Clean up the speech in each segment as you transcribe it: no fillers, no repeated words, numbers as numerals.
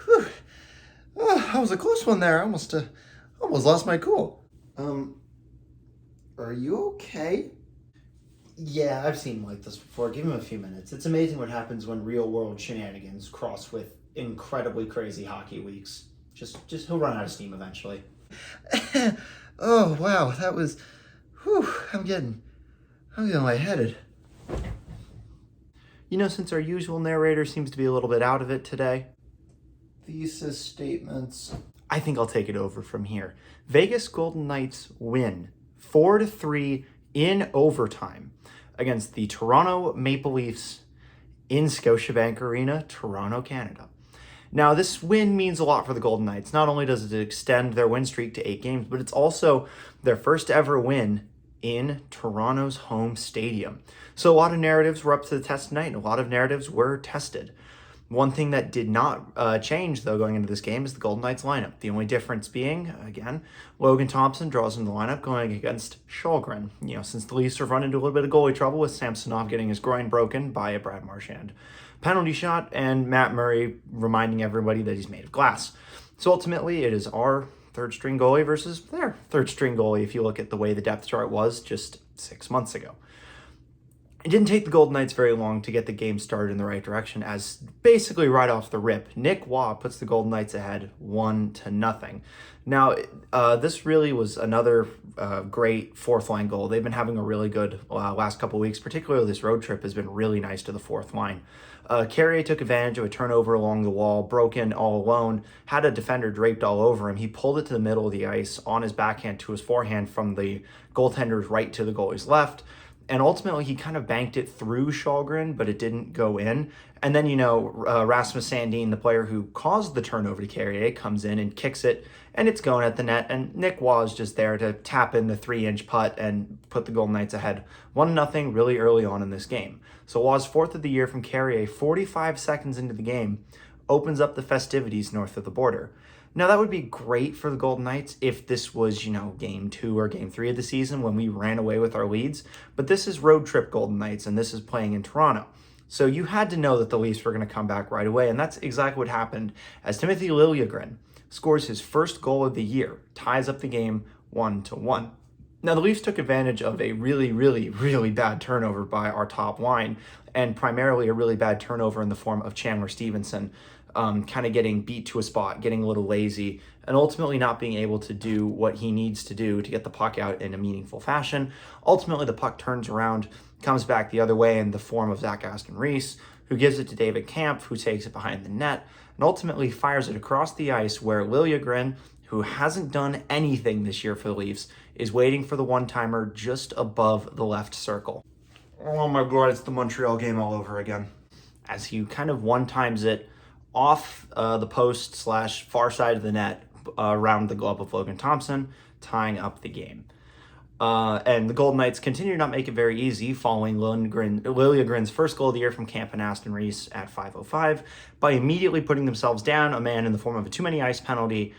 Whew. Oh, that was a close one there. I almost lost my cool. Are you okay? Yeah, I've seen him like this before. Give him a few minutes. It's amazing what happens when real-world shenanigans cross with incredibly crazy hockey weeks. Just he'll run out of steam eventually. Oh wow, that was. Whew, I'm getting lightheaded. Since our usual narrator seems to be a little bit out of it today, thesis statements. I think I'll take it over from here. Vegas Golden Knights win 4-3 in overtime against the Toronto Maple Leafs in Scotiabank Arena, Toronto, Canada. Now, this win means a lot for the Golden Knights. Not only does it extend their win streak to 8 games, but it's also their first ever win in Toronto's home stadium. So a lot of narratives were up to the test tonight, and a lot of narratives were tested. One thing that did not change, though, going into this game is the Golden Knights lineup. The only difference being, again, Logan Thompson draws into the lineup going against Källgren. Since the Leafs have run into a little bit of goalie trouble with Samsonov getting his groin broken by a Brad Marchand penalty shot, and Matt Murray reminding everybody that he's made of glass. So ultimately, it is our third-string goalie versus their third-string goalie, if you look at the way the depth chart was just 6 months ago. It didn't take the Golden Knights very long to get the game started in the right direction, as basically right off the rip, Nick Waugh puts the Golden Knights ahead 1-0. Now, this really was another great fourth-line goal. They've been having a really good last couple weeks, particularly this road trip has been really nice to the fourth line. Carrier took advantage of a turnover along the wall, broke in all alone, had a defender draped all over him. He pulled it to the middle of the ice on his backhand to his forehand from the goaltender's right to the goalie's left. And ultimately, he kind of banked it through Källgren, but it didn't go in. And then, Rasmus Sandin, the player who caused the turnover to Carrier, comes in and kicks it, and it's going at the net. And Nick Waugh is just there to tap in the 3-inch putt and put the Golden Knights ahead 1-0 really early on in this game. So Waugh's fourth of the year from Carrier, 45 seconds into the game, opens up the festivities north of the border. Now, that would be great for the Golden Knights if this was, game 2 or game 3 of the season when we ran away with our leads. But this is road trip Golden Knights, and this is playing in Toronto. So you had to know that the Leafs were going to come back right away, and that's exactly what happened as Timothy Liljegren scores his first goal of the year, ties up the game 1-1. Now, the Leafs took advantage of a really, really, really bad turnover by our top line, and primarily a really bad turnover in the form of Chandler Stevenson, kind of getting beat to a spot, getting a little lazy, and ultimately not being able to do what he needs to do to get the puck out in a meaningful fashion. Ultimately, the puck turns around, comes back the other way in the form of Zach Aston-Reese, who gives it to David Kampf, who takes it behind the net, and ultimately fires it across the ice where Liljegren, who hasn't done anything this year for the Leafs, is waiting for the one-timer just above the left circle. Oh my God, it's the Montreal game all over again. As he kind of one-times it off the post / far side of the net around the glove of Logan Thompson, tying up the game. And the Golden Knights continue to not make it very easy following Liljegren's first goal of the year from Kampf and Aston-Reese at 5:05 by immediately putting themselves down a man in the form of a too-many ice penalty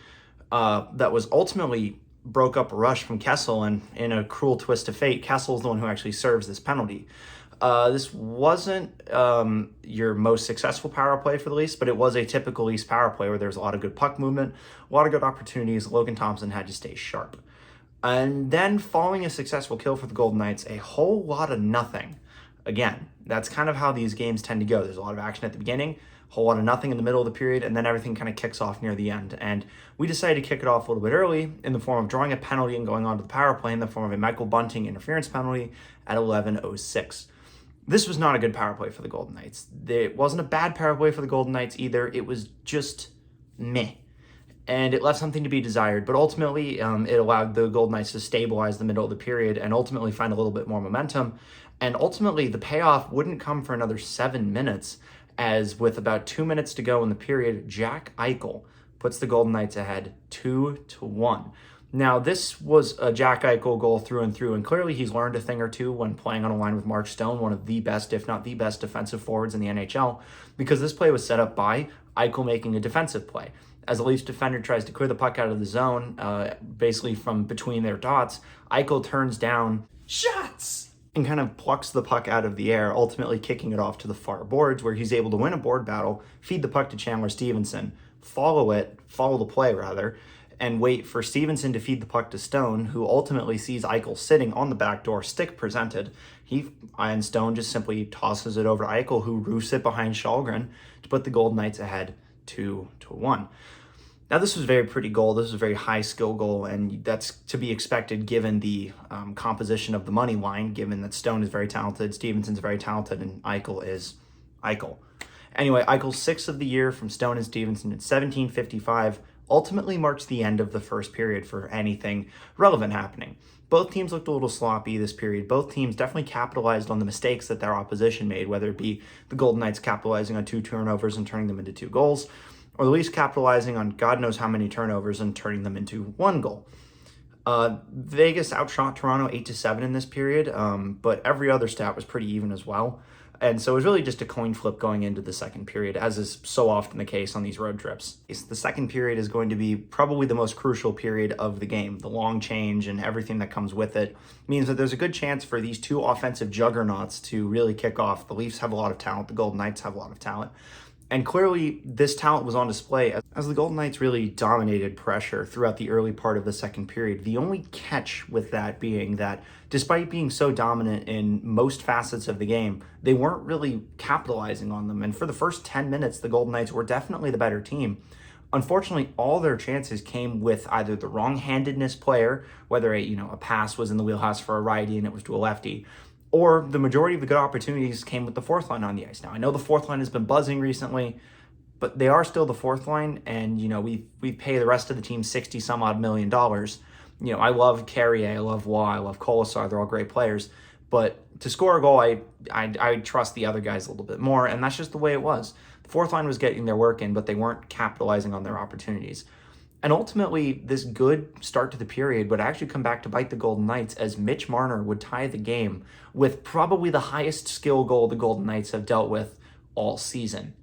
that was ultimately broke up a rush from Kessel, and in a cruel twist of fate, Kessel's the one who actually serves this penalty. This wasn't your most successful power play for the Leafs, but it was a typical Leafs power play where there's a lot of good puck movement, a lot of good opportunities. Logan Thompson had to stay sharp. And then following a successful kill for the Golden Knights, a whole lot of nothing. Again, that's kind of how these games tend to go. There's a lot of action at the beginning, a whole lot of nothing in the middle of the period, and then everything kind of kicks off near the end. And we decided to kick it off a little bit early in the form of drawing a penalty and going on to the power play in the form of a Michael Bunting interference penalty at 11:06. This was not a good power play for the Golden Knights. It wasn't a bad power play for the Golden Knights either. It was just meh. And it left something to be desired. But ultimately, it allowed the Golden Knights to stabilize the middle of the period and ultimately find a little bit more momentum. And ultimately, the payoff wouldn't come for another 7 minutes, as with about 2 minutes to go in the period, Jack Eichel puts the Golden Knights ahead 2-1. Now, this was a Jack Eichel goal through and through, and clearly he's learned a thing or two when playing on a line with Mark Stone, one of the best, if not the best, defensive forwards in the NHL, because this play was set up by Eichel making a defensive play. As the Leafs defender tries to clear the puck out of the zone, basically from between their dots, Eichel turns down shots and kind of plucks the puck out of the air, ultimately kicking it off to the far boards, where he's able to win a board battle, feed the puck to Chandler Stevenson, follow the play rather, and wait for Stevenson to feed the puck to Stone, who ultimately sees Eichel sitting on the back door, stick presented. And Stone just simply tosses it over to Eichel, who roofs it behind Källgren to put the Golden Knights ahead 2-1. Now, this was a very pretty goal. This was a very high skill goal, and that's to be expected given the composition of the money line, given that Stone is very talented, Stevenson's very talented, and Eichel is Eichel. Anyway, Eichel's 6th of the year from Stone and Stevenson at 17:55 ultimately marks the end of the first period for anything relevant happening. Both teams looked a little sloppy this period. Both teams definitely capitalized on the mistakes that their opposition made, whether it be the Golden Knights capitalizing on 2 turnovers and turning them into 2 goals, or the Leafs capitalizing on God knows how many turnovers and turning them into 1 goal. Vegas outshot Toronto 8-7 in this period, but every other stat was pretty even as well. And so it was really just a coin flip going into the second period, as is so often the case on these road trips. The second period is going to be probably the most crucial period of the game. The long change and everything that comes with it means that there's a good chance for these 2 offensive juggernauts to really kick off. The Leafs have a lot of talent. The Golden Knights have a lot of talent. And clearly, this talent was on display as the Golden Knights really dominated pressure throughout the early part of the second period. The only catch with that being that despite being so dominant in most facets of the game, they weren't really capitalizing on them. And for the first 10 minutes, the Golden Knights were definitely the better team. Unfortunately, all their chances came with either the wrong-handedness player, whether a pass was in the wheelhouse for a righty and it was to a lefty, or the majority of the good opportunities came with the fourth line on the ice. Now, I know the fourth line has been buzzing recently, but they are still the fourth line, and, we pay the rest of the team $60-some-odd million. I love Carrier, I love Waugh, I love Colasar, they're all great players, but to score a goal, I trust the other guys a little bit more, and that's just the way it was. The fourth line was getting their work in, but they weren't capitalizing on their opportunities. And ultimately, this good start to the period would actually come back to bite the Golden Knights, as Mitch Marner would tie the game with probably the highest skill goal the Golden Knights have dealt with all season,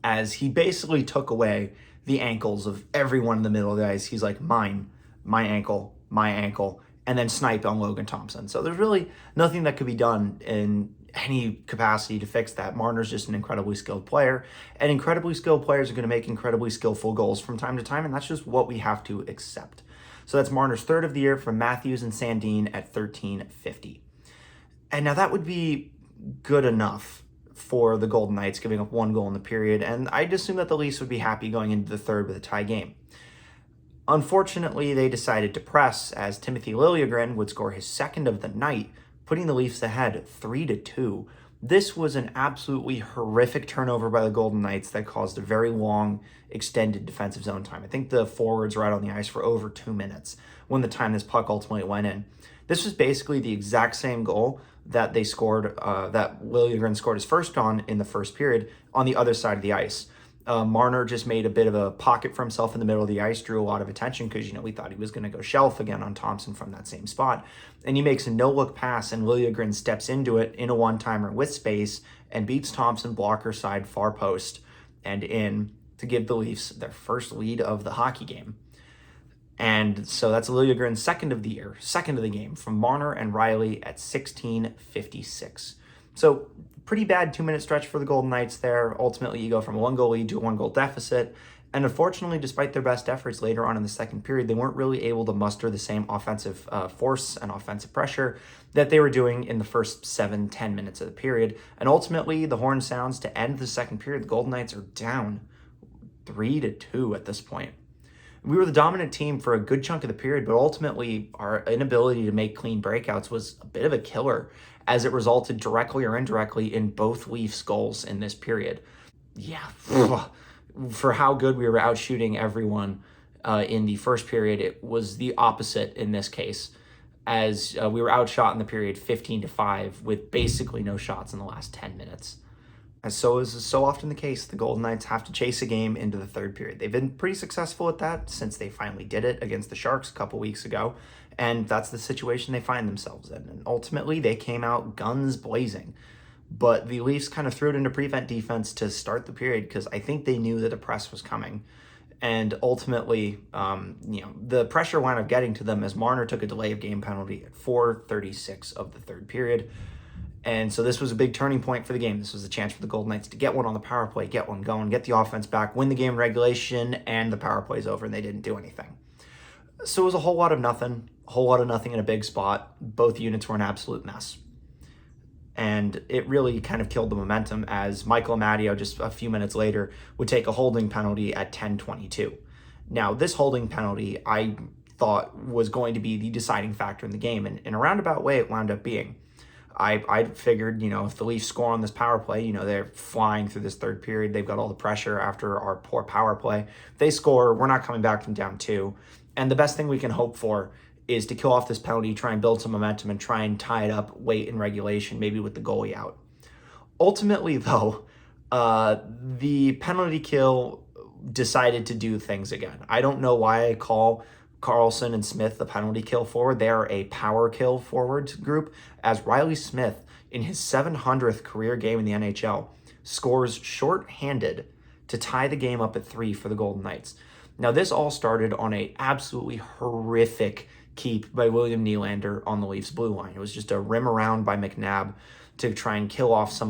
as he basically took away the ankles of everyone in the middle of the ice. He's like, my ankle, and then snipe on Logan Thompson. So there's really nothing that could be done in any capacity to fix that. Marner's just an incredibly skilled player, and incredibly skilled players are going to make incredibly skillful goals from time to time, and that's just what we have to accept. So that's Marner's 3rd of the year from Matthews and Sandin at 13:50. And now that would be good enough for the Golden Knights, giving up 1 goal in the period, and I'd assume that the Leafs would be happy going into the third with a tie game. Unfortunately, they decided to press, as Timothy Liljegren would score his 2nd of the night, putting the Leafs ahead 3-2. This was an absolutely horrific turnover by the Golden Knights that caused a very long, extended defensive zone time. I think the forwards were out on the ice for over 2 minutes when the time this puck ultimately went in. This was basically the exact same goal that they scored, that Liljegren scored his first on in the first period on the other side of the ice. Marner just made a bit of a pocket for himself in the middle of the ice, drew a lot of attention because, we thought he was going to go shelf again on Thompson from that same spot. And he makes a no-look pass, and Liljegren steps into it in a one-timer with space and beats Thompson blocker side far post and in to give the Leafs their first lead of the hockey game. And so that's Liljegren's 2nd of the year, 2nd of the game from Marner and Reilly at 16:56. So pretty bad 2-minute stretch for the Golden Knights there. Ultimately, you go from a 1-goal lead to a 1-goal deficit. And unfortunately, despite their best efforts later on in the second period, they weren't really able to muster the same offensive force and offensive pressure that they were doing in the first 7-10 minutes of the period. And ultimately, the horn sounds to end the second period. The Golden Knights are down 3-2 at this point. We were the dominant team for a good chunk of the period, but ultimately our inability to make clean breakouts was a bit of a killer, as it resulted directly or indirectly in both Leafs goals in this period. Yeah, for how good we were out shooting everyone in the first period, it was the opposite in this case, as we were outshot in the period 15-5 with basically no shots in the last 10 minutes. As so is so often the case, the Golden Knights have to chase a game into the third period. They've been pretty successful at that since they finally did it against the Sharks a couple weeks ago, and that's the situation they find themselves in. And ultimately, they came out guns blazing. But the Leafs kind of threw it into prevent defense to start the period because I think they knew that a press was coming. And ultimately, the pressure wound up getting to them as Marner took a delay of game penalty at 4:36 of the third period. And so this was a big turning point for the game. This was a chance for the Golden Knights to get one on the power play, get one going, get the offense back, win the game in regulation, and the power play's over, and they didn't do anything. So it was a whole lot of nothing in a big spot. Both units were an absolute mess. And it really kind of killed the momentum as Michael Amadio just a few minutes later would take a holding penalty at 10:22. Now, this holding penalty I thought was going to be the deciding factor in the game, and in a roundabout way it wound up being. I figured, if the Leafs score on this power play, they're flying through this third period. They've got all the pressure after our poor power play. If they score, we're not coming back from down 2. And the best thing we can hope for is to kill off this penalty, try and build some momentum, and try and tie it up late in regulation, maybe with the goalie out. Ultimately, though, the penalty kill decided to do things again. I don't know why I call Karlsson and Smith the penalty kill forward. They are a power kill forward group, as Reilly Smith, in his 700th career game in the NHL, scores shorthanded to tie the game up at 3 for the Golden Knights. Now, this all started on a absolutely horrific keep by William Nylander on the Leafs blue line. It was just a rim around by McNabb to try and kill off the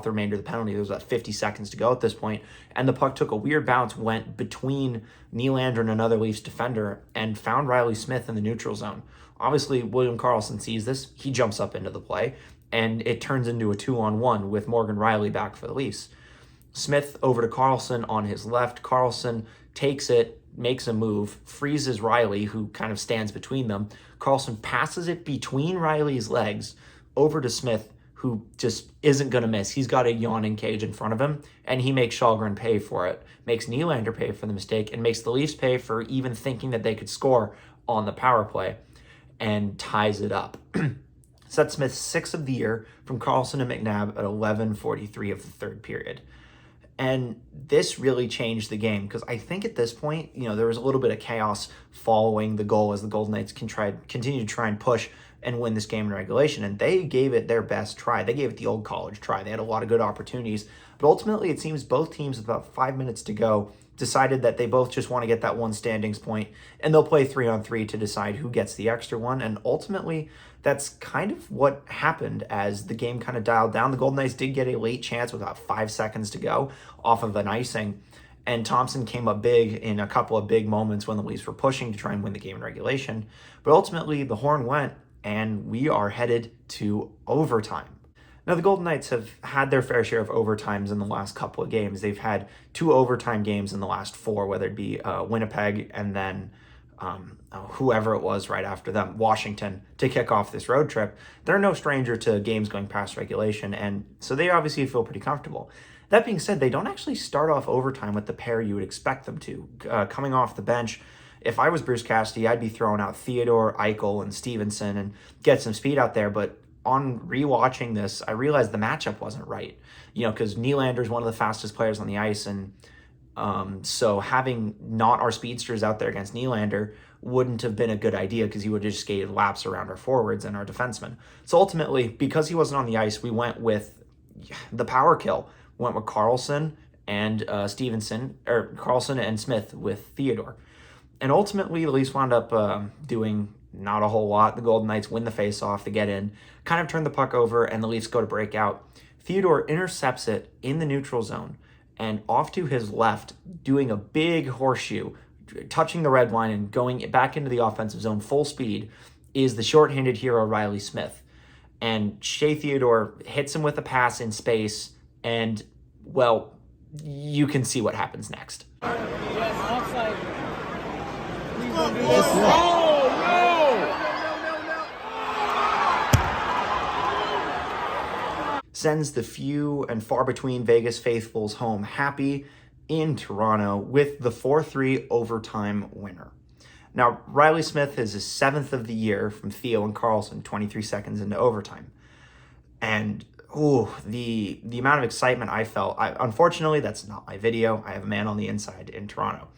remainder of the penalty. There was about 50 seconds to go at this point, and the puck took a weird bounce, went between Nylander and another Leafs defender, and found Reilly Smith in the neutral zone. Obviously, William Karlsson sees this. He jumps up into the play, and it turns into a 2-on-1 with Morgan Reilly back for the Leafs. Smith over to Karlsson on his left. Karlsson takes it, makes a move, freezes Reilly, who kind of stands between them. Karlsson passes it between Reilly's legs over to Smith, who just isn't going to miss. He's got a yawning cage in front of him, and he makes Källgren pay for it, makes Nylander pay for the mistake, and makes the Leafs pay for even thinking that they could score on the power play, and ties it up. Seth Smith's 6th of the year from Karlsson and McNabb at 11:43 of the third period. And this really changed the game, because I think at this point, there was a little bit of chaos following the goal as the Golden Knights continue to try and push and win this game in regulation. And they gave it their best try. They gave it the old college try. They had a lot of good opportunities. But ultimately, it seems both teams, with about 5 minutes to go, decided that they both just want to get that one standings point, and they'll play 3-on-3 to decide who gets the extra one. And ultimately, that's kind of what happened as the game kind of dialed down. The Golden Knights did get a late chance with about 5 seconds to go off of an icing, and Thompson came up big in a couple of big moments when the Leafs were pushing to try and win the game in regulation. But ultimately, the horn went, and we are headed to overtime. Now, the Golden Knights have had their fair share of overtimes in the last couple of games. They've had 2 overtime games in the last 4, whether it be Winnipeg and then whoever it was right after them, Washington, to kick off this road trip. They're no stranger to games going past regulation, and so they obviously feel pretty comfortable. That being said, they don't actually start off overtime with the pair you would expect them to. Coming off the bench, if I was Bruce Cassidy, I'd be throwing out Theodore, Eichel, and Stevenson and get some speed out there, but on rewatching this, I realized the matchup wasn't right, because Nylander's one of the fastest players on the ice, and so having not our speedsters out there against Nylander wouldn't have been a good idea, because he would have just skated laps around our forwards and our defensemen. So ultimately, because he wasn't on the ice, we went with the power kill. We went with Karlsson and Karlsson and Smith with Theodore. And ultimately, the Leafs wound up doing not a whole lot. The Golden Knights win the face-off to get in, kind of turn the puck over, and the Leafs go to break out. Theodore intercepts it in the neutral zone, and off to his left, doing a big horseshoe, touching the red line and going back into the offensive zone full speed, is the shorthanded hero Reilly Smith. And Shea Theodore hits him with a pass in space, and, well, you can see what happens next. Sends the few and far between Vegas faithfuls home happy in Toronto with the 4-3 overtime winner. Now, Reilly Smith is his 7th of the year from Theo and Karlsson, 23 seconds into overtime. And the amount of excitement I felt. Unfortunately, that's not my video. I have a man on the inside in Toronto.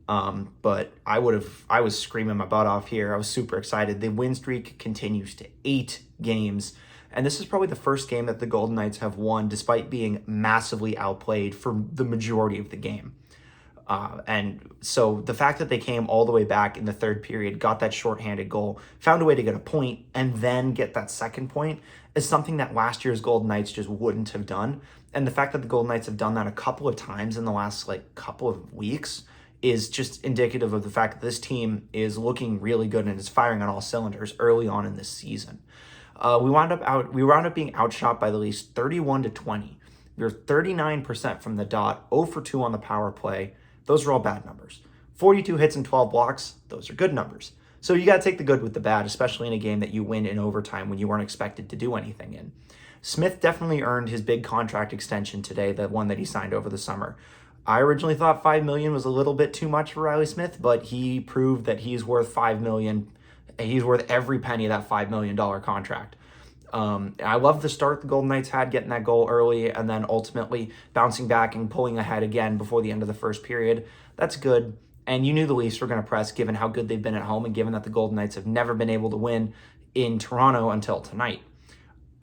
But I was screaming my butt off here. I was super excited. The win streak continues to 8 games. And this is probably the first game that the Golden Knights have won despite being massively outplayed for the majority of the game. And so the fact that they came all the way back in the third period, got that shorthanded goal, found a way to get a point, and then get that second point is something that last year's Golden Knights just wouldn't have done. And the fact that the Golden Knights have done that a couple of times in the last couple of weeks is just indicative of the fact that this team is looking really good and is firing on all cylinders early on in this season. We wound up being outshot by the Leafs 31-20. We were 39% from the dot, 0 for 2 on the power play. Those are all bad numbers. 42 hits and 12 blocks, those are good numbers. So you got to take the good with the bad, especially in a game that you win in overtime when you weren't expected to do anything in. Smith definitely earned his big contract extension today, the one that he signed over the summer. I originally thought $5 million was a little bit too much for Reilly Smith, but he proved that he's worth $5 million. He's worth every penny of that $5 million contract. I love the start the Golden Knights had, getting that goal early and then ultimately bouncing back and pulling ahead again before the end of the first period. That's good. And you knew the Leafs were going to press given how good they've been at home and given that the Golden Knights have never been able to win in Toronto until tonight.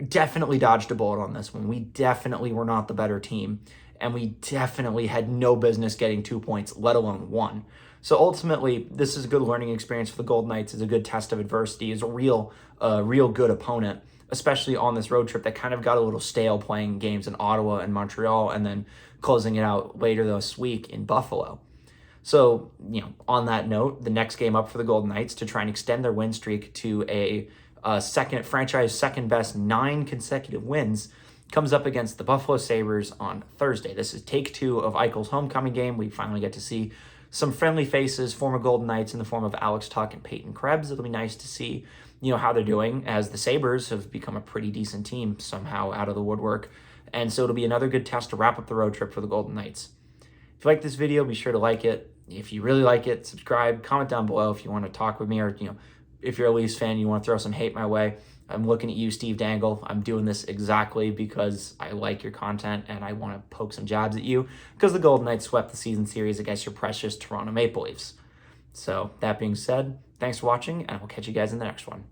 Definitely dodged a bullet on this one. We definitely were not the better team. And we definitely had no business getting 2 points, let alone 1. So ultimately, this is a good learning experience for the Golden Knights. It's a good test of adversity. It's a real good opponent, especially on this road trip that kind of got a little stale playing games in Ottawa and Montreal and then closing it out later this week in Buffalo. So, on that note, the next game up for the Golden Knights to try and extend their win streak to a franchise second best 9 consecutive wins comes up against the Buffalo Sabres on Thursday. This is take 2 of Eichel's homecoming game. We finally get to see some friendly faces, former Golden Knights in the form of Alex Tuch and Peyton Krebs. It'll be nice to see, how they're doing, as the Sabres have become a pretty decent team somehow out of the woodwork. And so it'll be another good test to wrap up the road trip for the Golden Knights. If you like this video, be sure to like it. If you really like it, subscribe, comment down below if you want to talk with me, or, if you're a Leafs fan and you want to throw some hate my way. I'm looking at you, Steve Dangle. I'm doing this exactly because I like your content and I want to poke some jabs at you because the Golden Knights swept the season series against your precious Toronto Maple Leafs. So that being said, thanks for watching, and we'll catch you guys in the next one.